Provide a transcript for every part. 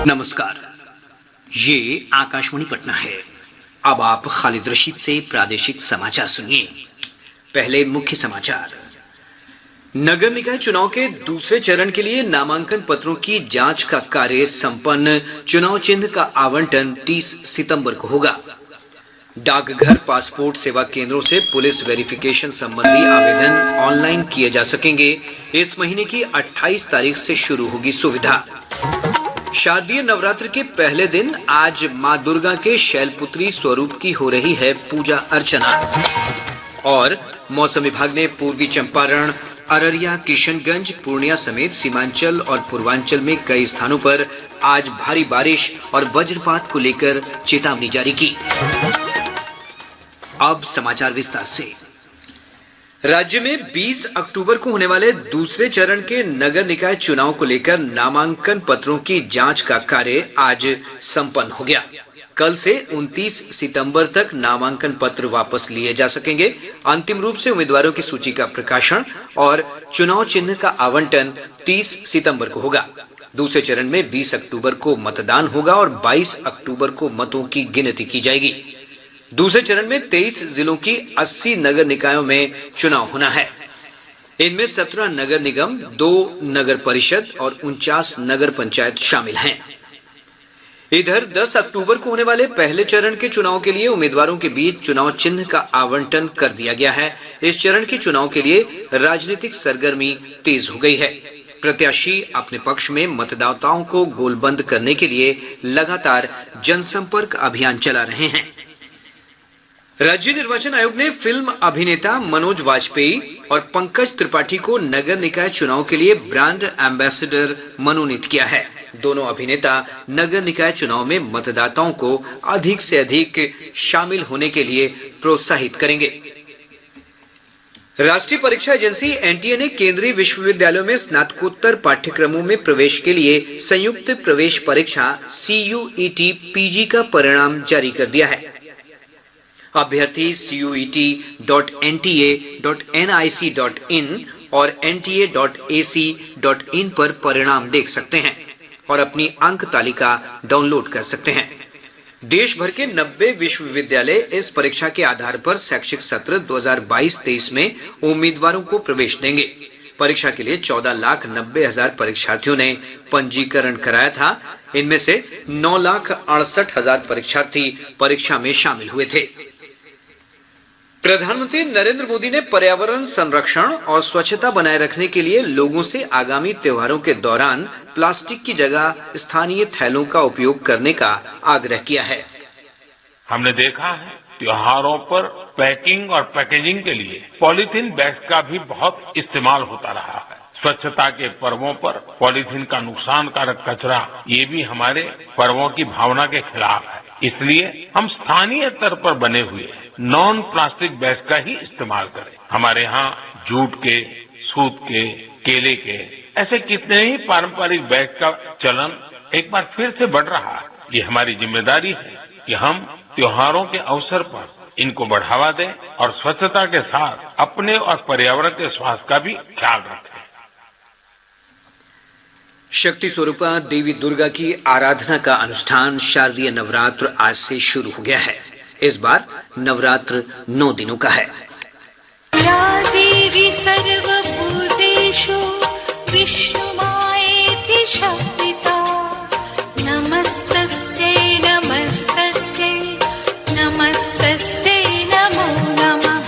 नमस्कार, ये आकाशवाणी पटना है। अब आप खालिद रशीद से प्रादेशिक समाचार सुनिए। पहले मुख्य समाचार। नगर निकाय चुनाव के दूसरे चरण के लिए नामांकन पत्रों की जांच का कार्य संपन्न। चुनाव चिन्ह का आवंटन 30 सितंबर को होगा। डाकघर पासपोर्ट सेवा केंद्रों से पुलिस वेरिफिकेशन संबंधी आवेदन ऑनलाइन किए जा सकेंगे। इस महीने की 28 तारीख से शुरू होगी सुविधा। शारदीय नवरात्र के पहले दिन आज मां दुर्गा के शैलपुत्री स्वरूप की हो रही है पूजा अर्चना। और मौसम विभाग ने पूर्वी चंपारण, अररिया, किशनगंज, पूर्णिया समेत सीमांचल और पूर्वांचल में कई स्थानों पर आज भारी बारिश और वज्रपात को लेकर चेतावनी जारी की। अब समाचार विस्तार से। राज्य में 20 अक्टूबर को होने वाले दूसरे चरण के नगर निकाय चुनाव को लेकर नामांकन पत्रों की जांच का कार्य आज संपन्न हो गया। कल से 29 सितंबर तक नामांकन पत्र वापस लिए जा सकेंगे। अंतिम रूप से उम्मीदवारों की सूची का प्रकाशन और चुनाव चिन्ह का आवंटन 30 सितंबर को होगा। दूसरे चरण में 20 अक्टूबर को मतदान होगा और 22 अक्टूबर को मतों की गिनती की जाएगी। दूसरे चरण में 23 जिलों की 80 नगर निकायों में चुनाव होना है। इनमें 17 नगर निगम, 2 नगर परिषद और 49 नगर पंचायत शामिल हैं। इधर 10 अक्टूबर को होने वाले पहले चरण के चुनाव के लिए उम्मीदवारों के बीच चुनाव चिन्ह का आवंटन कर दिया गया है। इस चरण के चुनाव के लिए राजनीतिक सरगर्मी तेज हो गई है। प्रत्याशी अपने पक्ष में मतदाताओं को गोलबंद करने के लिए लगातार जनसंपर्क अभियान चला रहे हैं। राज्य निर्वाचन आयोग ने फिल्म अभिनेता मनोज वाजपेयी और पंकज त्रिपाठी को नगर निकाय चुनाव के लिए ब्रांड एम्बेसडर मनोनीत किया है। दोनों अभिनेता नगर निकाय चुनाव में मतदाताओं को अधिक से अधिक शामिल होने के लिए प्रोत्साहित करेंगे। राष्ट्रीय परीक्षा एजेंसी एनटीए ने केंद्रीय विश्वविद्यालयों में स्नातकोत्तर पाठ्यक्रमों में प्रवेश के लिए संयुक्त प्रवेश परीक्षा CUET PG का परिणाम जारी कर दिया है। अभ्यर्थी CUET.nta.nic.in और nta.ac.in पर परिणाम देख सकते हैं और अपनी अंक तालिका डाउनलोड कर सकते हैं। देश भर के 90 विश्वविद्यालय इस परीक्षा के आधार पर शैक्षिक सत्र 2022-23 में उम्मीदवारों को प्रवेश देंगे। परीक्षा के लिए 14,90,000 परीक्षार्थियों ने पंजीकरण कराया था। इनमें से 9,68,000 परीक्षार्थी परीक्षा में शामिल हुए थे। प्रधानमंत्री नरेंद्र मोदी ने पर्यावरण संरक्षण और स्वच्छता बनाए रखने के लिए लोगों से आगामी त्योहारों के दौरान प्लास्टिक की जगह स्थानीय थैलों का उपयोग करने का आग्रह किया है। हमने देखा है त्योहारों पर पैकिंग और पैकेजिंग के लिए पॉलीथीन बैग का भी बहुत इस्तेमाल होता रहा है। स्वच्छता के पर्वों पर पॉलीथीन का नुकसानकारक कचरा ये भी हमारे पर्वों की भावना के खिलाफ है। इसलिए हम स्थानीय स्तर पर बने हुए नॉन प्लास्टिक बैग का ही इस्तेमाल करें। हमारे यहाँ जूट के, सूत के, केले के ऐसे कितने ही पारंपरिक बैग का चलन एक बार फिर से बढ़ रहा है। ये हमारी जिम्मेदारी है कि हम त्योहारों के अवसर पर इनको बढ़ावा दें और स्वच्छता के साथ अपने और पर्यावरण के स्वास्थ्य का भी ख्याल रखें। शक्ति स्वरूपा देवी दुर्गा की आराधना का अनुष्ठान शारदीय नवरात्र आज से शुरू हो गया है। इस बार नवरात्र 9 दिनों का है। या देवी सर्वभूतेषु विष्णुमायेति शक्तिता नमस्तस्यै नमस्तस्यै नमस्तस्यै नमो नमः।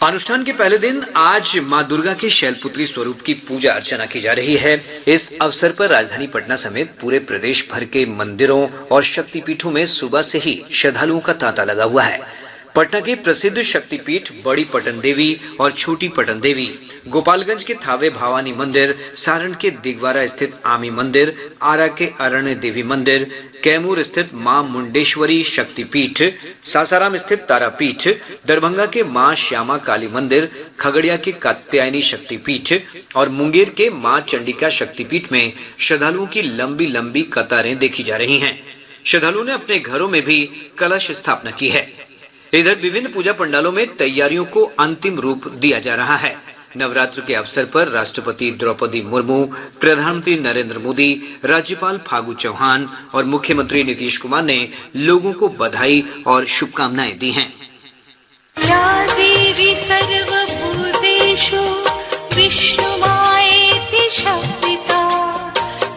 अनुष्ठान के पहले दिन आज मां दुर्गा के शैलपुत्री स्वरूप की पूजा अर्चना की जा रही है। इस अवसर पर राजधानी पटना समेत पूरे प्रदेश भर के मंदिरों और शक्तिपीठों में सुबह से ही श्रद्धालुओं का तांता लगा हुआ है। पटना के प्रसिद्ध शक्तिपीठ बड़ी पटन देवी और छोटी पटन देवी, गोपालगंज के थावे भवानी मंदिर, सारण के दिगवारा स्थित आमी मंदिर, आरा के अरण्य देवी मंदिर, कैमूर स्थित मां मुंडेश्वरी शक्तिपीठ, सासाराम स्थित तारापीठ, दरभंगा के मां श्यामा काली मंदिर, खगड़िया के कात्यायनी शक्तिपीठ और मुंगेर के मां चंडिका शक्तिपीठ में श्रद्धालुओं की लंबी लंबी कतारें देखी जा रही हैं। श्रद्धालुओं ने अपने घरों में भी कलश स्थापना की है। इधर विभिन्न पूजा पंडालों में तैयारियों को अंतिम रूप दिया जा रहा है। नवरात्र के अवसर पर राष्ट्रपति द्रौपदी मुर्मू, प्रधानमंत्री नरेंद्र मोदी, राज्यपाल फागू चौहान और मुख्यमंत्री नीतीश कुमार ने लोगों को बधाई और शुभकामनाएं दी हैं। या देवी सर्वभूतेषु विष्णुमायेति शक्तिता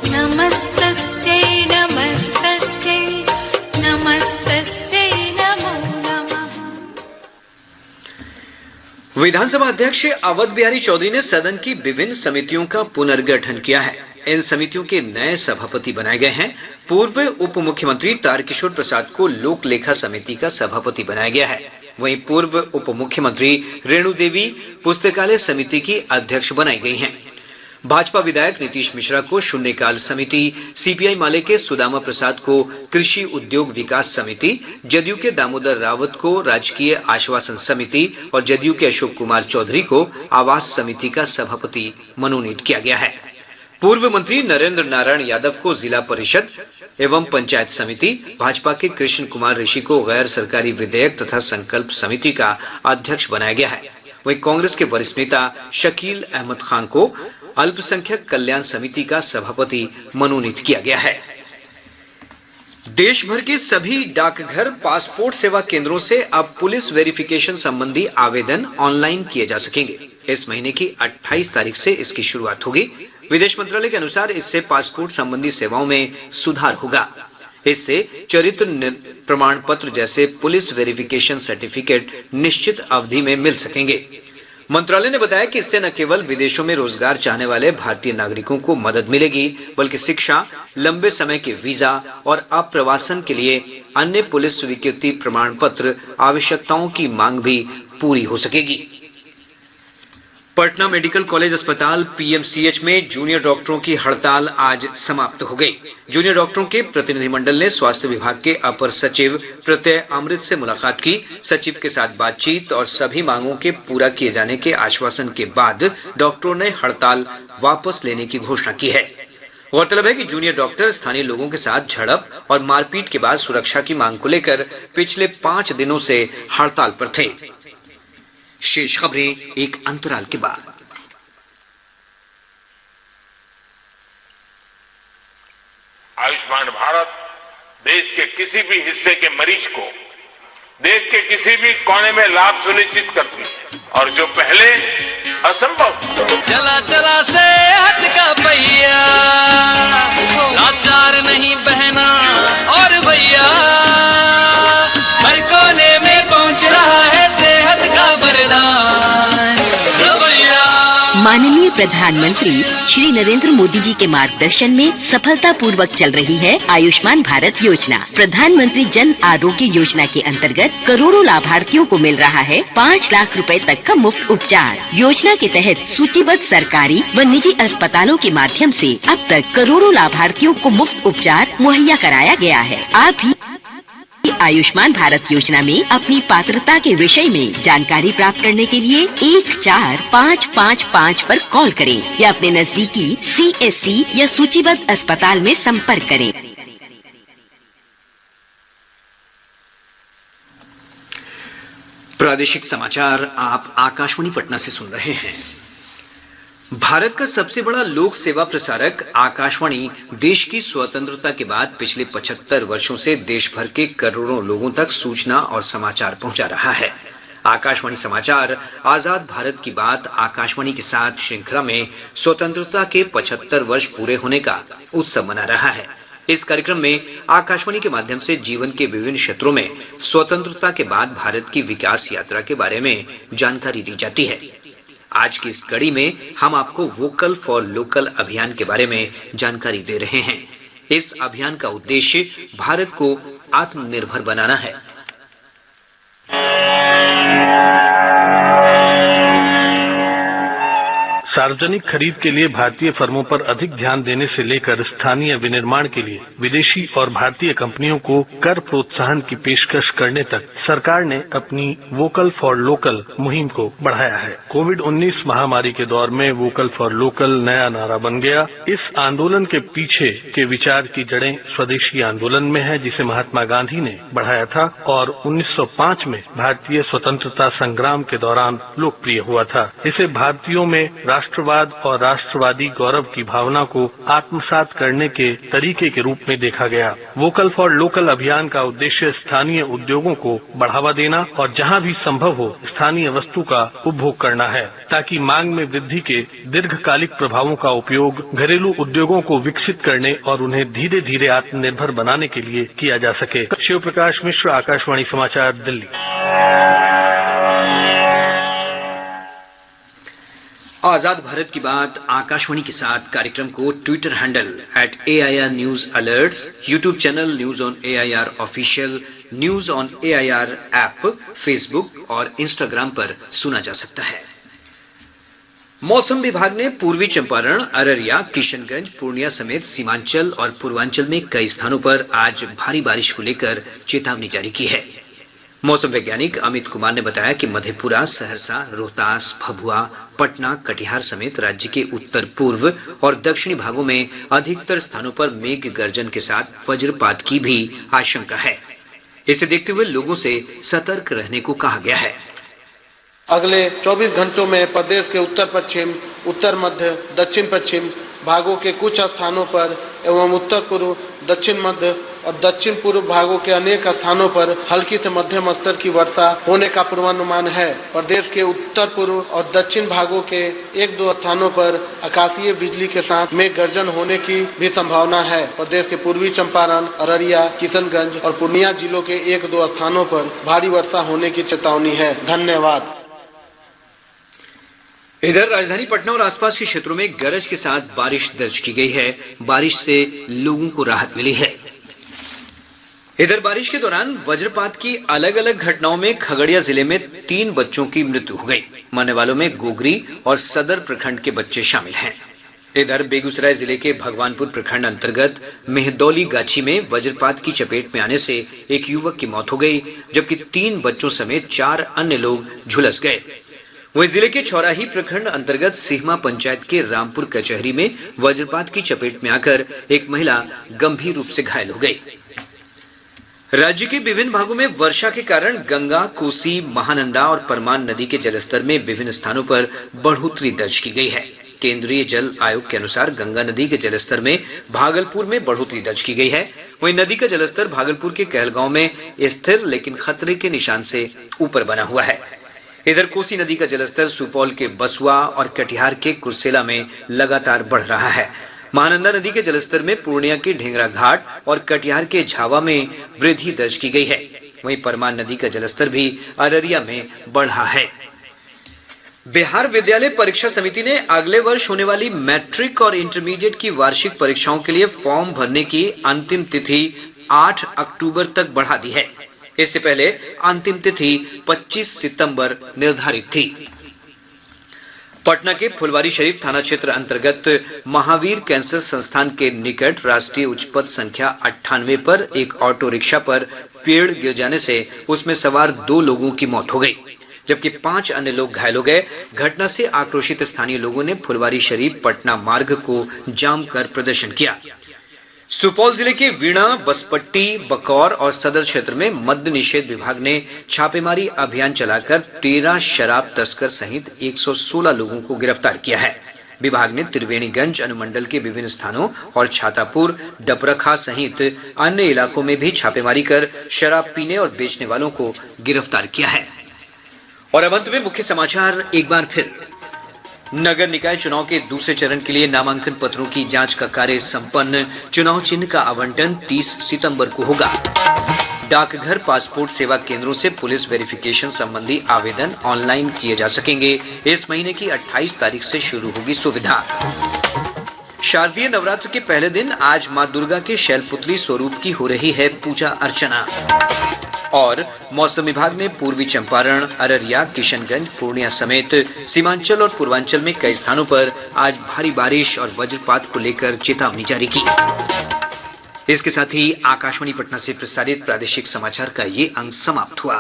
नमस्तस्यै नमस्तस्यै नमस्तस्यै नमो नमः। विधानसभा अध्यक्ष अवध बिहारी चौधरी ने सदन की विभिन्न समितियों का पुनर्गठन किया है। इन समितियों के नए सभापति बनाए गए हैं। पूर्व उप मुख्यमंत्री तारकिशोर प्रसाद को लोक लेखा समिति का सभापति बनाया गया है। वहीं पूर्व उप मुख्यमंत्री रेणु देवी पुस्तकालय समिति की अध्यक्ष बनाई गई हैं। भाजपा विधायक नीतीश मिश्रा को शून्यकाल समिति, सीपीआई माले के सुदामा प्रसाद को कृषि उद्योग विकास समिति, जदयू के दामोदर रावत को राजकीय आश्वासन समिति और जदयू के अशोक कुमार चौधरी को आवास समिति का सभापति मनोनीत किया गया है। पूर्व मंत्री नरेंद्र नारायण यादव को जिला परिषद एवं पंचायत समिति, भाजपा के कृष्ण कुमार ऋषि को गैर सरकारी विधेयक तथा संकल्प समिति का अध्यक्ष बनाया गया है। वहीं कांग्रेस के वरिष्ठ नेता शकील अहमद खान को अल्पसंख्यक कल्याण समिति का सभापति मनोनीत किया गया है। देश भर के सभी डाकघर पासपोर्ट सेवा केंद्रों से अब पुलिस वेरिफिकेशन संबंधी आवेदन ऑनलाइन किए जा सकेंगे। इस महीने की 28 तारीख से इसकी शुरुआत होगी। विदेश मंत्रालय के अनुसार इससे पासपोर्ट संबंधी सेवाओं में सुधार होगा। इससे चरित्र प्रमाण पत्र जैसे पुलिस वेरिफिकेशन सर्टिफिकेट निश्चित अवधि में मिल सकेंगे। मंत्रालय ने बताया कि इससे न केवल विदेशों में रोजगार चाहने वाले भारतीय नागरिकों को मदद मिलेगी, बल्कि शिक्षा, लंबे समय के वीजा और अप्रवासन के लिए अन्य पुलिस स्वीकृति प्रमाण पत्र आवश्यकताओं की मांग भी पूरी हो सकेगी। पटना मेडिकल कॉलेज अस्पताल पीएमसीएच में जूनियर डॉक्टरों की हड़ताल आज समाप्त हो गई। जूनियर डॉक्टरों के प्रतिनिधिमंडल ने स्वास्थ्य विभाग के अपर सचिव प्रत्यय अमृत से मुलाकात की। सचिव के साथ बातचीत और सभी मांगों के पूरा किए जाने के आश्वासन के बाद डॉक्टरों ने हड़ताल वापस लेने की घोषणा की है। गौरतलब है कि जूनियर डॉक्टर स्थानीय लोगों के साथ झड़प और मारपीट के बाद सुरक्षा की मांग को लेकर पिछले 5 दिनों से हड़ताल पर थे। शेष खबरें एक अंतराल के बाद। आयुष्मान भारत देश के किसी भी हिस्से के मरीज को देश के किसी भी कोने में लाभ सुनिश्चित करती है और जो पहले असंभव। चला चला से हट का पहिया, लाचार नहीं बहना और भैया, हर कोने में पहुंच रहा है सेहत का वरदान। माननीय प्रधानमंत्री श्री नरेंद्र मोदी जी के मार्गदर्शन में सफलतापूर्वक चल रही है आयुष्मान भारत योजना। प्रधानमंत्री जन आरोग्य योजना के अंतर्गत करोड़ों लाभार्थियों को मिल रहा है 5 लाख रुपए तक का मुफ्त उपचार। योजना के तहत सूचीबद्ध सरकारी व निजी अस्पतालों के माध्यम से अब तक करोड़ों लाभार्थियों को मुफ्त उपचार मुहैया कराया गया है। आप भी आयुष्मान भारत योजना में अपनी पात्रता के विषय में जानकारी प्राप्त करने के लिए 14555 पर कॉल करें या अपने नजदीकी CSC या सूचीबद्ध अस्पताल में संपर्क करें। प्रादेशिक समाचार आप आकाशवाणी पटना से सुन रहे हैं। भारत का सबसे बड़ा लोक सेवा प्रसारक आकाशवाणी देश की स्वतंत्रता के बाद पिछले 75 वर्षों से देश भर के करोड़ों लोगों तक सूचना और समाचार पहुंचा रहा है। आकाशवाणी समाचार आजाद भारत की बात आकाशवाणी के साथ श्रृंखला में स्वतंत्रता के 75 वर्ष पूरे होने का उत्सव मना रहा है। इस कार्यक्रम में आकाशवाणी के माध्यम से जीवन के विभिन्न क्षेत्रों में स्वतंत्रता के बाद भारत की विकास यात्रा के बारे में जानकारी दी जाती है। आज की इस कड़ी में हम आपको वोकल फॉर लोकल अभियान के बारे में जानकारी दे रहे हैं। इस अभियान का उद्देश्य भारत को आत्मनिर्भर बनाना है। सार्वजनिक खरीद के लिए भारतीय फर्मों पर अधिक ध्यान देने से लेकर स्थानीय विनिर्माण के लिए विदेशी और भारतीय कंपनियों को कर प्रोत्साहन की पेशकश करने तक सरकार ने अपनी वोकल फॉर लोकल मुहिम को बढ़ाया है। कोविड-19 महामारी के दौर में वोकल फॉर लोकल नया नारा बन गया। इस आंदोलन के पीछे के विचार की जड़ें स्वदेशी आंदोलन में है, जिसे महात्मा गांधी ने बढ़ाया था और 1905 में भारतीय स्वतंत्रता संग्राम के दौरान लोकप्रिय हुआ था। इसे भारतीयों में राष्ट्रवाद और राष्ट्रवादी गौरव की भावना को आत्मसात करने के तरीके के रूप में देखा गया। वोकल फॉर लोकल अभियान का उद्देश्य स्थानीय उद्योगों को बढ़ावा देना और जहां भी संभव हो स्थानीय वस्तु का उपभोग करना है, ताकि मांग में वृद्धि के दीर्घकालिक प्रभावों का उपयोग घरेलू उद्योगों को विकसित करने और उन्हें धीरे धीरे आत्मनिर्भर बनाने के लिए किया जा सके। शिव प्रकाश मिश्र, आकाशवाणी समाचार, दिल्ली। आजाद भारत की बात आकाशवाणी के साथ कार्यक्रम को Twitter handle @AIR News Alerts, YouTube channel news on AIR official, news on AIR app, Facebook और इंस्टाग्राम पर सुना जा सकता है। मौसम विभाग ने पूर्वी चंपारण, अररिया, किशनगंज, पूर्णिया समेत सीमांचल और पूर्वांचल में कई स्थानों पर आज भारी बारिश को लेकर चेतावनी जारी की है। मौसम वैज्ञानिक अमित कुमार ने बताया कि मधेपुरा, सहरसा, रोहतास, भभुआ, पटना, कटिहार समेत राज्य के उत्तर पूर्व और दक्षिणी भागों में अधिकतर स्थानों पर मेघ गर्जन के साथ वज्रपात की भी आशंका है। इसे देखते हुए लोगों से सतर्क रहने को कहा गया है। अगले 24 घंटों में प्रदेश के उत्तर पश्चिम, उत्तर मध्य, दक्षिण पश्चिम भागों के कुछ स्थानों पर एवं उत्तर पूर्व, दक्षिण मध्य और दक्षिण पूर्व भागों के अनेक स्थानों पर हल्की से मध्यम स्तर की वर्षा होने का पूर्वानुमान है। प्रदेश के उत्तर पूर्व और दक्षिण भागों के 1-2 स्थानों पर आकाशीय बिजली के साथ मेघ गर्जन होने की भी संभावना है। प्रदेश के पूर्वी चंपारण, अररिया, किशनगंज और पूर्णिया जिलों के 1-2 स्थानों पर भारी वर्षा होने की चेतावनी है। धन्यवाद। इधर राजधानी पटना और आसपास के क्षेत्रों में गरज के साथ बारिश दर्ज की गई है। बारिश से लोगों को राहत मिली है। इधर बारिश के दौरान वज्रपात की अलग अलग घटनाओं में खगड़िया जिले में 3 बच्चों की मृत्यु हो गई। मरने वालों में गोगरी और सदर प्रखंड के बच्चे शामिल हैं। इधर बेगूसराय जिले के भगवानपुर प्रखंड अंतर्गत मेहदौली गाछी में वज्रपात की चपेट में आने से एक युवक की मौत हो गई, जबकि 3 बच्चों समेत 4 अन्य लोग झुलस गए। वहीं जिले के छौराही प्रखंड अंतर्गत सिहमा पंचायत के रामपुर कचहरी में वज्रपात की चपेट में आकर एक महिला गंभीर रूप से घायल हो गई। राज्य के विभिन्न भागों में वर्षा के कारण गंगा, कोसी, महानंदा और परमान नदी के जलस्तर में विभिन्न स्थानों पर बढ़ोतरी दर्ज की गई है। केंद्रीय जल आयोग के अनुसार गंगा नदी के जलस्तर में भागलपुर में बढ़ोतरी दर्ज की गई है। वहीं नदी का जलस्तर भागलपुर के कहलगांव में स्थिर लेकिन खतरे के निशान से ऊपर बना हुआ है। इधर कोसी नदी का जलस्तर सुपौल के बसुआ और कटिहार के कुर्सेला में लगातार बढ़ रहा है। महानंदा नदी के जलस्तर में पूर्णिया के ढेंगरा घाट और कटिहार के झावा में वृद्धि दर्ज की गई है। वहीं परमान नदी का जलस्तर भी अररिया में बढ़ा है। बिहार विद्यालय परीक्षा समिति ने अगले वर्ष होने वाली मैट्रिक और इंटरमीडिएट की वार्षिक परीक्षाओं के लिए फॉर्म भरने की अंतिम तिथि 8 अक्टूबर तक बढ़ा दी है। इससे पहले अंतिम तिथि 25 सितंबर निर्धारित थी। पटना के फुलवारी शरीफ थाना क्षेत्र अंतर्गत महावीर कैंसर संस्थान के निकट राष्ट्रीय उच्च पथ संख्या 98 पर एक ऑटो रिक्शा पर पेड़ गिर जाने से उसमें सवार 2 लोगों की मौत हो गई, जबकि 5 अन्य लोग घायल हो गए। घटना से आक्रोशित स्थानीय लोगों ने फुलवारी शरीफ पटना मार्ग को जाम कर प्रदर्शन किया। सुपौल जिले के वीणा, बसपट्टी, बकौर और सदर क्षेत्र में मद्य निषेध विभाग ने छापेमारी अभियान चलाकर 13 शराब तस्कर सहित 116 लोगों को गिरफ्तार किया है। विभाग ने त्रिवेणीगंज अनुमंडल के विभिन्न स्थानों और छातापुर, डबरखा सहित अन्य इलाकों में भी छापेमारी कर शराब पीने और बेचने वालों को गिरफ्तार किया है। और अब अंत में मुख्य समाचार एक बार फिर। नगर निकाय चुनाव के दूसरे चरण के लिए नामांकन पत्रों की जांच का कार्य संपन्न। चुनाव चिन्ह का आवंटन 30 सितंबर को होगा। डाकघर पासपोर्ट सेवा केंद्रों से पुलिस वेरिफिकेशन संबंधी आवेदन ऑनलाइन किए जा सकेंगे। इस महीने की 28 तारीख से शुरू होगी सुविधा। शारदीय नवरात्र के पहले दिन आज मां दुर्गा के शैलपुत्री स्वरूप की हो रही है पूजा अर्चना। और मौसम विभाग ने पूर्वी चंपारण, अररिया, किशनगंज, पूर्णिया समेत सीमांचल और पूर्वांचल में कई स्थानों पर आज भारी बारिश और वज्रपात को लेकर चेतावनी जारी की। इसके साथ ही आकाशवाणी पटना से प्रसारित प्रादेशिक समाचार का ये अंक समाप्त हुआ।